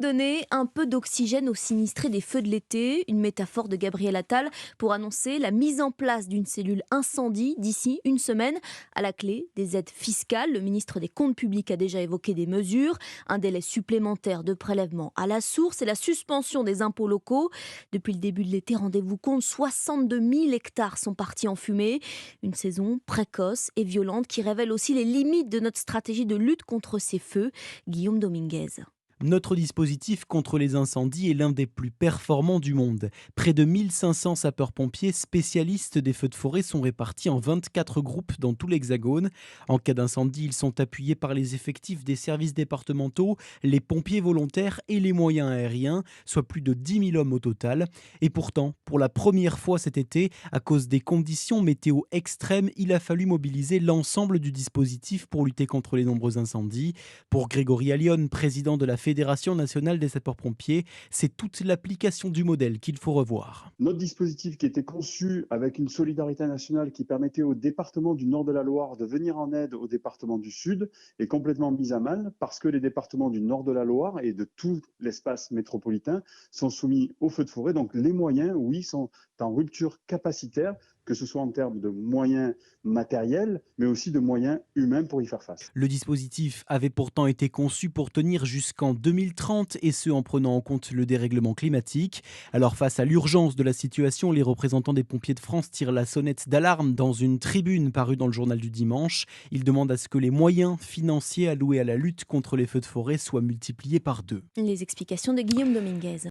Donner un peu d'oxygène aux sinistrés des feux de l'été, une métaphore de Gabriel Attal pour annoncer la mise en place d'une cellule incendie d'ici une semaine. À la clé, des aides fiscales. Le ministre des Comptes publics a déjà évoqué des mesures, un délai supplémentaire de prélèvement à la source et la suspension des impôts locaux. Depuis le début de l'été, rendez-vous compte, 62 000 hectares sont partis en fumée. Une saison précoce et violente qui révèle aussi les limites de notre stratégie de lutte contre ces feux. Guillaume Dominguez. Notre dispositif contre les incendies est l'un des plus performants du monde. Près de 1500 sapeurs-pompiers spécialistes des feux de forêt sont répartis en 24 groupes dans tout l'Hexagone. En cas d'incendie, ils sont appuyés par les effectifs des services départementaux, les pompiers volontaires et les moyens aériens, soit plus de 10 000 hommes au total. Et pourtant, pour la première fois cet été, à cause des conditions météo extrêmes, il a fallu mobiliser l'ensemble du dispositif pour lutter contre les nombreux incendies. Pour Grégory Allione, président de la Fédération nationale des sapeurs-pompiers, c'est toute l'application du modèle qu'il faut revoir. Notre dispositif qui était conçu avec une solidarité nationale qui permettait aux départements du nord de la Loire de venir en aide aux départements du sud est complètement mis à mal parce que les départements du nord de la Loire et de tout l'espace métropolitain sont soumis aux feux de forêt. Donc les moyens, oui, sont en rupture capacitaire, que ce soit en termes de moyens matériels, mais aussi de moyens humains pour y faire face. Le dispositif avait pourtant été conçu pour tenir jusqu'en 2030 et ce en prenant en compte le dérèglement climatique. Alors face à l'urgence de la situation, les représentants des pompiers de France tirent la sonnette d'alarme dans une tribune parue dans le journal du dimanche. Ils demandent à ce que les moyens financiers alloués à la lutte contre les feux de forêt soient multipliés par deux. Les explications de Guillaume Dominguez.